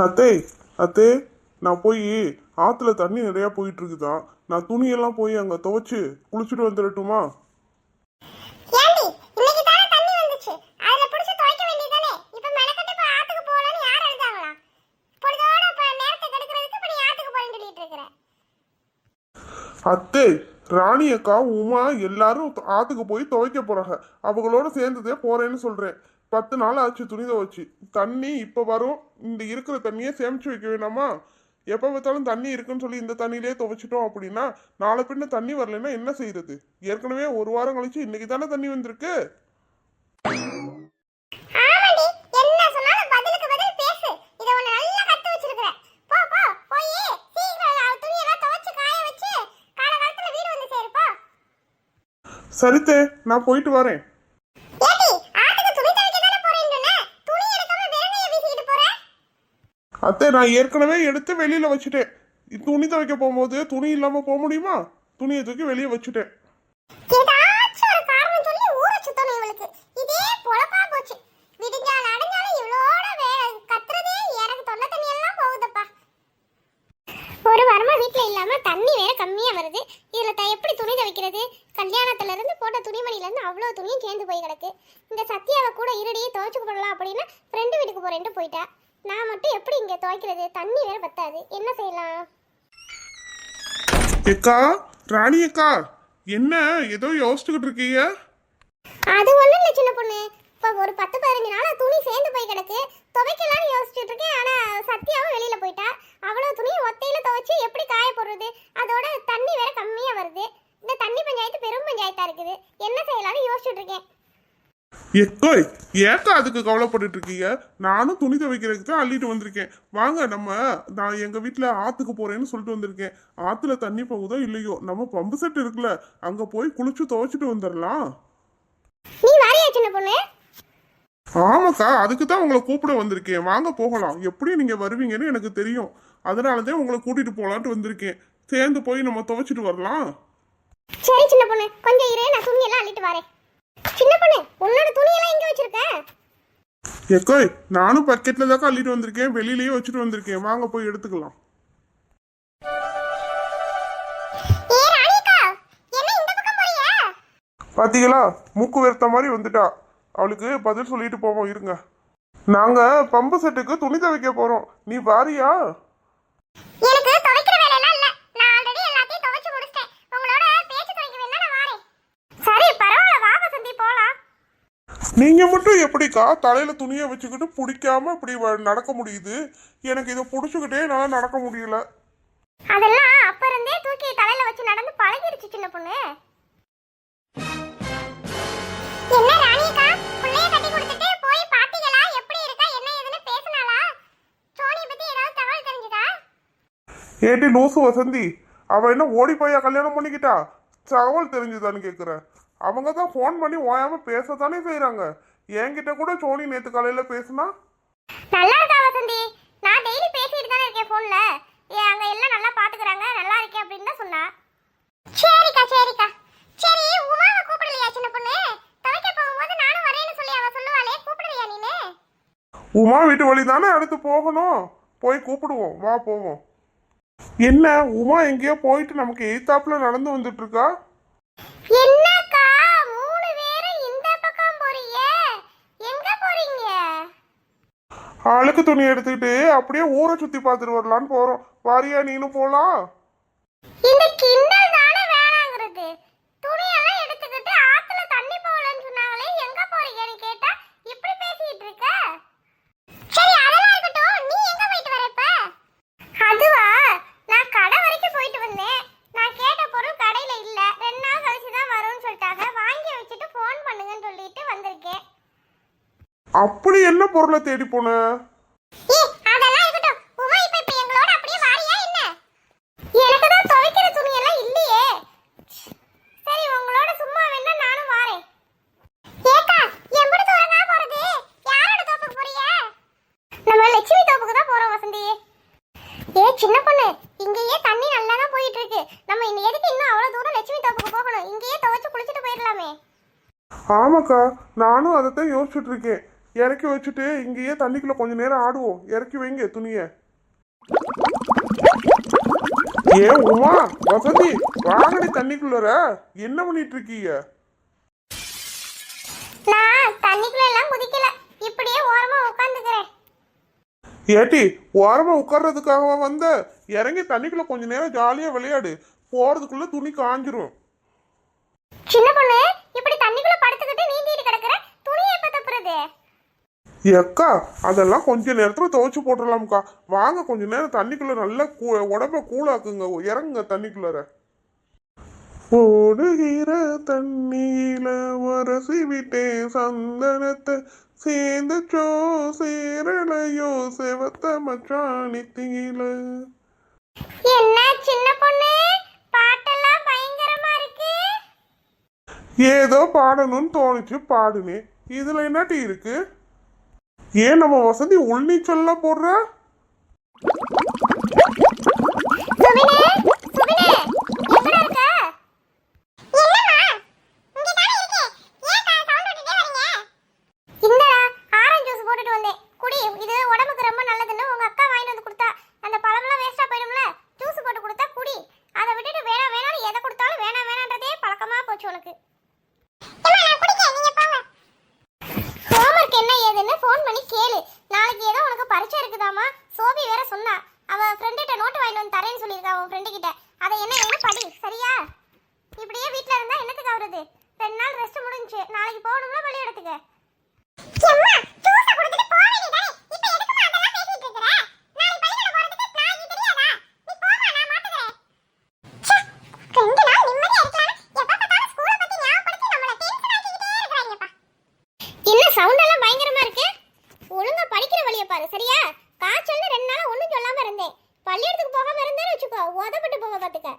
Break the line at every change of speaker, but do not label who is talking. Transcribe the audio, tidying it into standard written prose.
அத்தே அத்தே, நான் போய் ஆற்றுல தண்ணி நிறையா போயிட்டு இருக்குதான். நான் துணியெல்லாம் போய் அங்கே துவைச்சு குளிச்சுட்டு வந்துடட்டுமா?
ஏண்டி இன்னைக்கு தான தண்ணி வந்துச்சு, அதுல புடிச்சு துவைக்க வேண்டியதானே? இப்ப மெனக்கட்டு இப்ப ஆத்துக்கு போறேன்னு யார் எழுதாங்களா? பொழுதோட இப்ப நேரத்தை கெடுக்கிறதுக்கு இப்ப நீ ஆத்துக்கு போறேன்னு சொல்லிட்டு இருக்கற.
அத்தே, ராணி அக்கா உமா எல்லாரும் ஆற்றுக்கு போய் துவைக்க போகிறாங்க. அவங்களோட சேர்ந்துதே போகிறேன்னு சொல்கிறேன். 10 நாள் ஆச்சு துணி துவைச்சு. தண்ணி இப்போ வரும். இந்த இருக்கிற தண்ணியை சேமிச்சு வைக்க வேணாமா? எப்போ பார்த்தாலும் தண்ணி இருக்குன்னு சொல்லி இந்த தண்ணியிலே துவைச்சிட்டோம் அப்படின்னா நாளை பின்ன தண்ணி வரலைன்னா என்ன செய்யறது? ஏற்கனவே ஒரு வாரம் கழிச்சு இன்னைக்கு தானே தண்ணி வந்திருக்கு.
ஆமாடி, என்ன சொன்னாலும் பதிலுக்கு பதில் பேசு. இத ஒன்னு நல்லா கத்து வச்சிருக்கற. போ போ போய் சீக்கிரம் துணி எல்லாம் துவைச்சு காய வச்சு காலகாலத்துல வீடு வந்து சேரு போ.
சரித்தே, நான் போயிட்டு வரேன்.
ஏடி ஆத்துக்கு துணி துவைக்க தான போறேன்னு சொன்ன, துணி எடுக்காம வெறுங்கைய வீசிட்டு போற?
அத்தை, நான் ஏற்கனவே எடுத்து வெளியில வச்சுட்டேன். துணி துவைக்க போகும்போது துணி இல்லாம போக முடியுமா? துணியை தூக்கி வெளியே வச்சுட்டேன்.
ஏதாச்சும் ஒரு காரணம் சொல்லி ஊரை சுத்தணும் இவளுக்கு. இதே பொழப்பா போச்சு. விடிஞ்சாலும் அடைஞ்சாலும் இவளோட கத்துறதே எனக்கு தொண்டை தண்ணி எல்லாம் போகுதப்பா. ஒரு வாரமா வீட்டுல இல்லாம தண்ணி வேற கம்மியா வருது. இதுல எப்படி துணி துவைக்கிறது? கல்யாணத்துல இருந்து போட்ட துணிமணில இருந்து அவ்வளவு துணியும் சேர்ந்து போய் கிடக்கு. இந்த சத்யாவை கூட இருடியே துவைச்சுக்கு போடலாம் அப்படின்னு ஃப்ரெண்டு வீட்டுக்கு போறேன்ட்டு போயிட்டா. நான் மட்டும் எப்படி இங்க துவைக்கிறது? தண்ணி வேற பத்தாது. என்ன செய்யலாம்?
அக்கா, ராணி அக்கா, என்ன ஏதோ யோசிச்சுக்கிட்டு இருக்கீங்க?
அது ஒண்ணும் இல்ல சின்ன பொண்ணு. இப்ப ஒரு 10-15 நாளா துணி சேர்ந்து போய் கிடக்கு. துவைக்கலாம்னு யோசிச்சுட்டு இருக்கேன். ஆனா சத்யாவும் வெளியில போயிட்டா. அவ்வளவு துணியை ஒத்தையில துவைச்சு எப்படி காய போடுறது? அதோட தண்ணி வேற கம்மியா வருது. இந்த தண்ணி பஞ்சாயத்து பெரும் பஞ்சாயத்தா இருக்குது. என்ன செய்யலாம்னு யோசிச்சுட்டு இருக்கேன்.
எக்கோய், ஏக்கா அதுக்கு கவலைப்பட்டுட்டு இருக்கீங்க? நானும் துணி துவைக்கிறதுக்கு தான் அள்ளிட்டு வந்திருக்கேன். வாங்க, நான் எங்க வீட்டுல ஆத்துக்கு போறேன்னு சொல்லிட்டு வந்திருக்கேன். ஆத்துல தண்ணி போகுதோ இல்லையோ, நம்ம பம்பு செட் இருக்குல்ல, அங்க போய் குளிச்சு துவைச்சிட்டு வந்துடலாம்.
நீ வாரியா சின்ன பொண்ணு?
ஆமாக்கா, அதுக்கு தான் உங்களை கூப்பிட வந்திருக்கேன். வாங்க போகலாம். எப்படி நீங்க வருவீங்கன்னு எனக்கு தெரியும். அதனாலதான் உங்களை கூட்டிட்டு போலான்ட்டு வந்திருக்கேன். சேர்ந்து போய் நம்ம துவைச்சிட்டு வரலாம்.
சரி சின்ன பொண்ணு, கொஞ்சம் இரு, நான் துணி எல்லாம் அள்ளிட்டு வரேன். சின்ன பொண்ணு, உன்னோட துணி எல்லாம் எங்க வச்சிருக்க?
எக்கோய், நானும் பக்கெட்ல தான் அள்ளிட்டு வந்திருக்கேன். வெளியிலயே வச்சுட்டு வந்திருக்கேன். வாங்க போய் எடுத்துக்கலாம். பாத்தீங்களா, மூக்கு வேர்த்த மாதிரி வந்துட்டா. அவளுக்கு பதில் சொல்லிட்டு போவோம். இருங்க, நாங்க பம்பு செட்டுக்கு துணி துவைக்க போறோம். நீ வாரியா?
எனக்கு துவைக்கிற வேலை எல்லாம் இல்ல. நான் ஆல்ரெடி எல்லாத்தையும் துவைச்சு முடிச்சிட்டேன். உங்களோட பேச்சு துவைக்க வேணா நான் வரேன். சரி பரவாயில்ல, வா வசந்தி போலாம்.
நீங்க மட்டும் எப்படிக்கா தலையில துணியை வச்சுக்கிட்டு பிடிக்காம இப்படி நடக்க முடியுது? எனக்கு இதை பிடிச்சுக்கிட்டே என்னால நடக்க முடியல.
அதெல்லாம் அப்ப இருந்தே தூக்கி தலையில வச்சு நடந்து பழகிடுச்சு சின்ன பொண்ணு. என்ன ராணியக்கா, புள்ளைய கட்டி கொடுத்துட்டு போய் பாத்தீங்களா? எப்படி இருக்கா, என்ன ஏதுன்னு பேசுனாளா? சோனியை பத்தி ஏதாவது தகவல் தெரிஞ்சுதா?
ஏட்டி லூசு வசந்தி, அவ என்ன ஓடி போயா கல்யாணம் பண்ணிக்கிட்டா? தகவல் தெரிஞ்சுதான்னு கேக்குற? அவங்க தான் ஃபோன் பண்ணி ஓயாம பேசத்தானே செய்யறாங்க. என்கிட்ட கூட சோனி நேத்து காலையில பேசுனா.
நல்லா இருக்கா வசந்தி? நான் டெய்லி பேசிட்டு தானே இருக்கேன் போன்ல. அங்க எல்லாம் நல்லா பாத்துக்கறாங்க, நல்லா இருக்கேன் அப்படின்னு தான் சொன்னா. சரிக்கா சரிக்கா. சரி, உமாவை கூப்பிடலையா சின்ன பொண்ணு? துவைக்க போகும்போது நானும் வரேன்னு சொல்லி அவ சொல்லுவாளே, கூப்பிடுறியா நீனு?
உமா வீட்டு வழி தானே அடுத்து போகணும். போய் கூப்பிடுவோம், வா போவோம். என்ன உமா எங்கேயோ போயிட்டு நமக்கு எய்தாப்புல நடந்து வந்துட்டு இருக்கா?
என்னக்கா 3 பேரும் இந்த பக்கம் போறீங்க? எங்க போறீங்க?
அழுக்கு துணி எடுத்துக்கிட்டு அப்படியே ஊரை சுத்தி பார்த்துட்டு வரலான்னு போறோம். வாரியா, நீனும் போலாம்?
இந்த கிண்டல் தானே வேணாங்கிறது. துணியெல்லாம் எடுத்துக்கிட்டு ஆத்துல தண்ணி போகலன்னு சொன்னாங்களே, எங்க போறீங்கன்னு கேட்டா இப்படி பேசிட்டு இருக்க. சரி அதெல்லாம் இருக்கட்டும், நீ எங்க போயிட்டு வர இப்ப? அதுவா, நான் கடை வரைக்கும் போயிட்டு வந்தேன். நான் கேட்ட பொருள் கடையில இல்ல. 2 நாள் கழிச்சு தான் வரும்னு சொல்லிட்டாங்க. வாங்கி வச்சுட்டு ஃபோன் பண்ணுங்கன்னு சொல்லிட்டு வந்திருக்கேன்.
அப்படி என்ன பொருளை தேடி போன?
அதெல்லாம் இருக்கட்டும். உமா இப்ப எங்களோட அப்படியே வாரியா என்ன? எனக்கு தான் துவைக்கிற துணி எல்லாம் இல்லையே. சரி, உங்களோட சும்மா வேணா நானும் வாரேன். ஏக்கா, எம்படி தூரமா போறது? யாரோட தோப்புக்கு போறீங்க? நம்ம லட்சுமி தோப்புக்கு தான் போறோம் வசந்தி. சின்ன பொண்ணு, இங்கேயே தண்ணி நல்லா தான் போயிட்டு இருக்கு. நம்ம எதுக்கு இன்னும் அவ்வளவு தூரம் லட்சுமி தோப்புக்கு போகணும்? இங்கேயே துவைச்சு குளிச்சுட்டு போயிடலாமே.
ஆமாக்கா, நானும் அதைத்தான் யோசிச்சுட்டு இருக்கேன். இறக்கி வச்சுட்டு இங்கேயே தண்ணிக்குள்ள கொஞ்ச நேரம் ஆடுவோம். இறக்கி வைங்க துணிய. ஏ உமா, வசந்தி, வாங்கடி தண்ணிக்குள்ளற. என்ன பண்ணிட்டு இருக்கீங்க?
நான் தண்ணிக்குள்ள எல்லாம் குதிக்கல, இப்படியே ஓரமா உட்காந்துக்கிறேன்.
ஏட்டி, ஓரமா உட்கார்றதுக்காகவா வந்த? இறங்கி தண்ணிக்குள்ள கொஞ்ச நேரம் ஜாலியா விளையாடு. போறதுக்குள்ள துணி காஞ்சிரும்.
சின்ன பொண்ணு, இப்படி தண்ணிக்குள்ள படுத்துக்கிட்டு நீந்திட்டு கிடக்குற, துணி எப்ப தப்புறது?
எக்கா, அதெல்லாம் கொஞ்ச நேரத்துல துவைச்சு போட்டுடலாம்க்கா. வாங்க கொஞ்ச நேரம் தண்ணிக்குள்ள நல்லா உடம்ப கூலாக்குங்க. இறங்குங்க தண்ணிக்குள்ளற. ஓடுகிற தண்ணியில வரசி விட்டேன் சந்தனத்தை, சேர்ந்தச்சோ சேரலையோ செவத்த மச்சானித்தியில.
என்ன சின்ன பொண்ணு, பாட்டெல்லாம் பயங்கரமா இருக்கு.
ஏதோ பாடணும்னு தோணுச்சு பாடுனேன். இதுல என்னட்டி இருக்கு? ஏன் நம்ம வசந்தி உள்நீச்சல்லாம் போடுற?
சுபினே, சுபினே, எங்கடா இருக்க? என்னம்மா? இங்க தானே இருக்கேன். ஏன் சவுண்ட் விட்டுட்டே வரீங்க? இந்தடா, ஆரஞ்சு ஜூஸ் போட்டுட்டு வந்தேன். குடி, இது உடம்புக்கு ரொம்ப நல்லதுன்னு உங்க அக்கா வாங்கிட்டு வந்து கொடுத்தா. அந்த பழம்லாம் வேஸ்டா போயிடும்ல, ஜூஸ் போட்டு கொடுத்தா குடி. அதை விட்டுட்டு வேணாம் வேணாம்னு எதை கொடுத்தாலும் வேணாம் வேணான்றதே பழக்கமா போச்சு உனக்கு. ஹோம்வொர்க் என்ன ஏதுன்னு ஃபோன் பண்ணி கேளு. நாளைக்கு ஏதோ உனக்கு பரீட்சை இருக்குதாமா. சோபி வேற சொன்னா, அவ ஃப்ரெண்ட்கிட்ட நோட்டு வாங்கிட்டு வந்து தரேன்னு சொல்லியிருக்கா. அவன் ஃப்ரெண்டு கிட்ட அதை என்ன ஏன்னு படி, சரியா? இப்படியே வீட்ல இருந்தா என்னத்துக்கு ஆகுறது? 2 நாள் ரெஸ்ட் முடிஞ்சு, நாளைக்கு போகணும்ல பள்ளியிடத்துக்கு. சவுண்ட் எல்லாம் பயங்கரமா இருக்கு. ஒழுங்கா படிக்கிற வழியை பாரு, சரியா? காய்ச்சல்னு 2 நாளா ஒண்ணும் சொல்லாம இருந்தேன். பள்ளியிடத்துக்கு போகாம இருந்தேன்னு வச்சுக்கோ, உதப்பட்டு போக பாத்துக்க.